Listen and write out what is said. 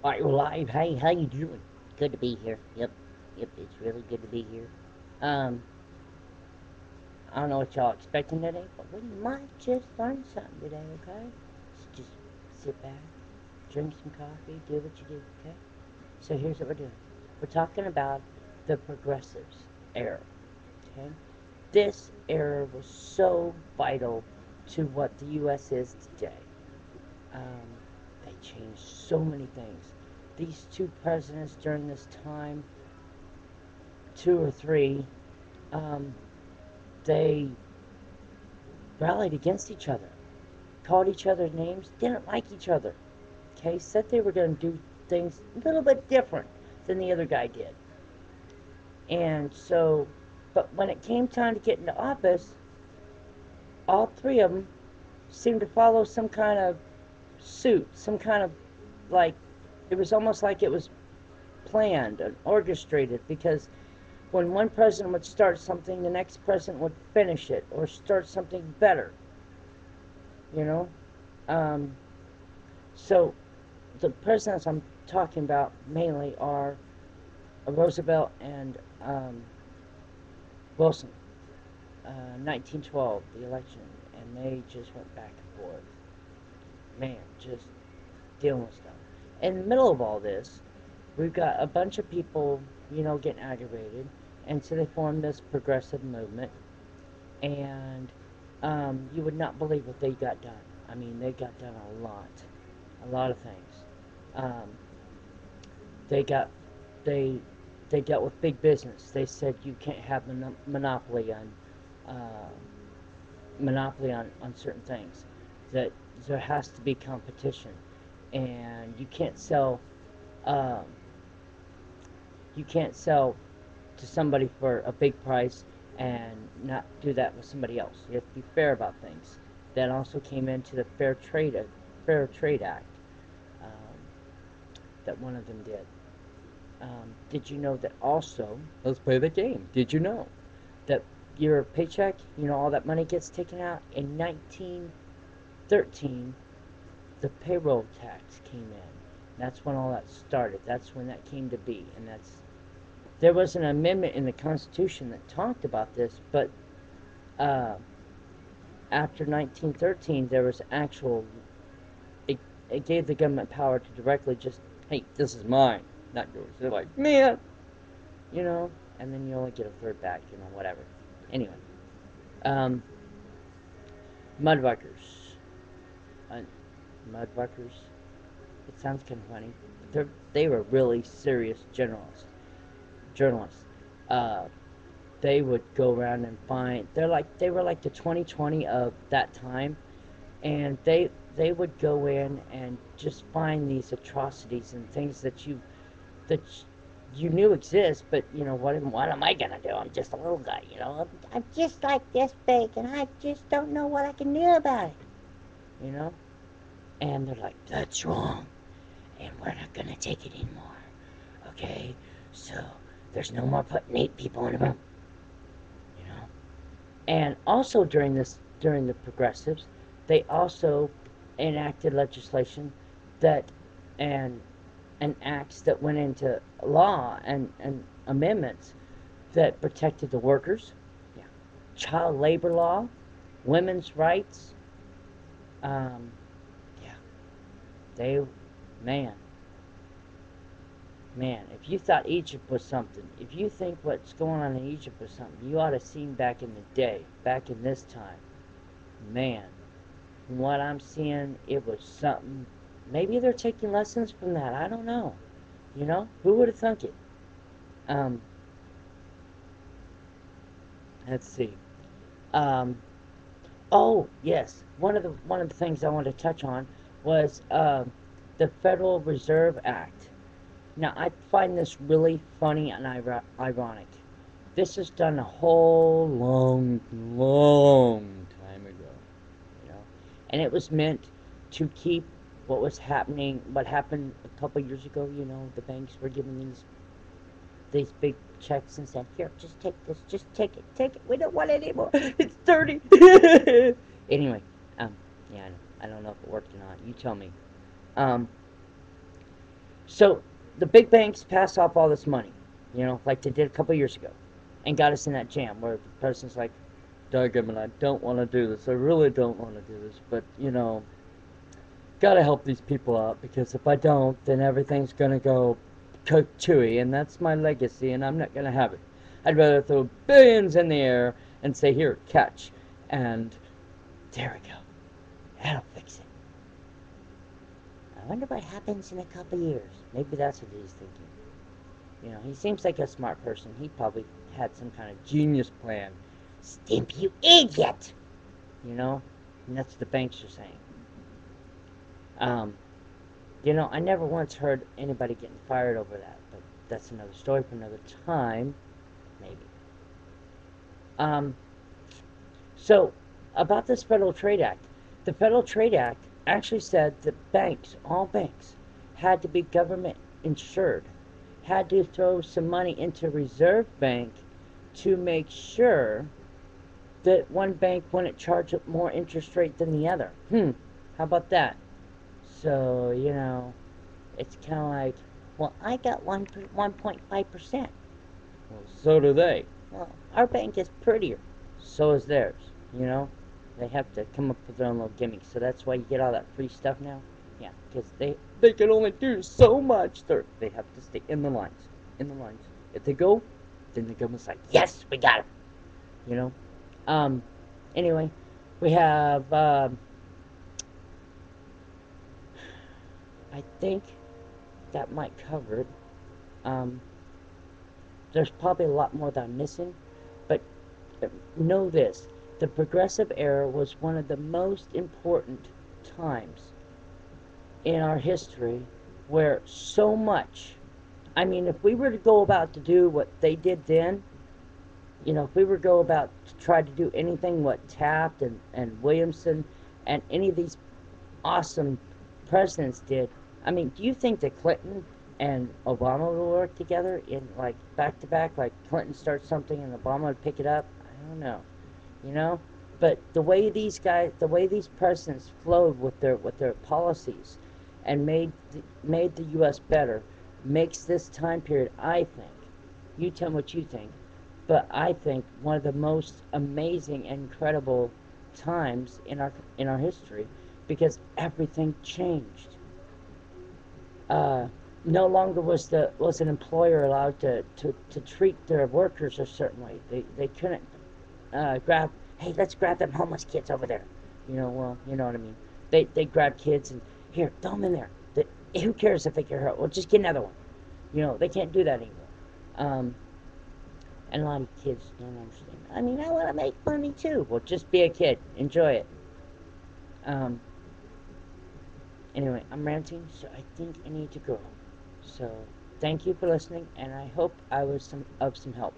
Alright, we're live. Hey, how you doing? Good to be here. Yep, it's really good to be here. Um, I don't know what y'all expecting today, but we might just learn something today, okay? So just sit back, drink some coffee, do what you do, okay? So here's what we're doing. We're talking about the progressives era, okay? This era was so vital to what the U.S. is today. Um, they changed so many things. These two presidents during this time, two or three, um, they rallied against each other, called each other names, didn't like each other. Okay, said they were going to do things a little bit different than the other guy did. And so, but when it came time to get into office, all three of them seemed to follow some kind of suit, some kind of like, it was almost like it was planned and orchestrated because when one president would start something, the next president would finish it or start something better, you know? Um, so the presidents I'm talking about mainly are Roosevelt and Wilson, 1912, the election, and they just went back and forth. Man, just dealing with stuff. In the middle of all this, we've got a bunch of people, getting aggravated, and so they formed this progressive movement, and you would not believe what they got done. I mean, they got done a lot of things. Um, they got they they dealt with big business. They said you can't have uh, monopoly on certain things. That there has to be competition, and um, you can't sell to somebody for a big price and not do that with somebody else. You have to be fair about things. That also came into the Fair Trade Act um, that one of them did. Did you know that also? Let's play the game. Did you know that your paycheck, all that money gets taken out in 1913? The payroll tax came in. That's when all that started. That's when that came to be, and there was an amendment in the Constitution that talked about this, but uh, after 1913, there was actual. It, it gave the government power to directly just, hey, this is mine, not yours. They're like, man, you know, and then you only get a third back, whatever. Anyway, um, mudbuckers, uh, mudbuckers. It sounds kind of funny, but they were really serious journalists. Uh, they would go around and find. They were like the 2020 of that time, and they would go in and just find these atrocities and things that you knew exist, but what am I gonna do? I'm just a little guy, I'm just like this big, and I just don't know what I can do about it, you know. And they're like, that's wrong, and we're not gonna take it anymore. Okay, so there's no more putting 8 people in a room, you know. And also during the progressives, they also enacted legislation that and acts that went into law and amendments that protected the workers. Yeah. Child labor law, women's rights. Um, yeah, they, man, man. If you thought Egypt was something, if you think what's going on in Egypt was something, you ought to have seen back in the day, back in this time. Man, from what I'm seeing, it was something. Maybe they're taking lessons from that. I don't know. Who would have thunk it? Um, let's see. Um, oh yes, one of the things I wanted to touch on was the Federal Reserve Act. Now I find this really funny and ironic. This was done a whole long time ago, you know, and it was meant to keep what happened a couple years ago. The banks were giving these big checks and said, "Here, just take this, just take it. We don't want it anymore. It's dirty." Anyway, yeah, I don't know if it worked or not. You tell me. Um, So the big banks pass off all this money, like they did a couple years ago, and got us in that jam where the person's like, "Doggone, I don't want to do this. I really don't want to do this, but gotta help these people out because if I don't, then everything's gonna go chewy, and that's my legacy, and I'm not gonna have it. I'd rather throw billions in the air and say, here, catch, and there we go. That'll fix it. I wonder what happens in a couple years. Maybe that's what he's thinking. He seems like a smart person. He probably had some kind of genius plan. Stimp, you idiot! And that's what the banks are saying. Um, I never once heard anybody getting fired over that, but that's another story for another time, maybe. Um, so, about this Federal Trade Act. The Federal Trade Act actually said that banks, all banks, had to be government insured, had to throw some money into Reserve Bank to make sure that one bank wouldn't charge more interest rate than the other. How about that? So, it's kind of like, well, I got 1.5%. Well, so do they. Well, our bank is prettier. So is theirs, They have to come up with their own little gimmicks. So that's why you get all that free stuff now. Yeah, because they can only do so much. They have to stay in the lines. In the lines. If they go, then the government's like, yes, we got it. Anyway, we have, I think that might cover it. There's probably a lot more that I'm missing, but know this. The Progressive Era was one of the most important times in our history where so much, I mean, if we were to go about to do what they did then, if we were to go about to try to do anything what Taft and Williamson and any of these awesome presidents did, I mean, do you think that Clinton and Obama will work together in like back to back, like Clinton starts something and Obama would pick it up? I don't know, you know. But the way these presidents flowed with their policies, and made the U.S. better, makes this time period, I think. You tell me what you think, but I think one of the most amazing and incredible times in our history, because everything changed. No longer was an employer allowed to treat their workers a certain way. They couldn't hey, let's grab them homeless kids over there. Well, you know what I mean. They grab kids and here, throw them in there. Who cares if they get hurt? Well, just get another one. They can't do that anymore. And a lot of kids don't understand. I mean, I want to make money too. Well, just be a kid. Enjoy it. Anyway, I'm ranting, so I think I need to go. So, thank you for listening, and I hope I was of some help.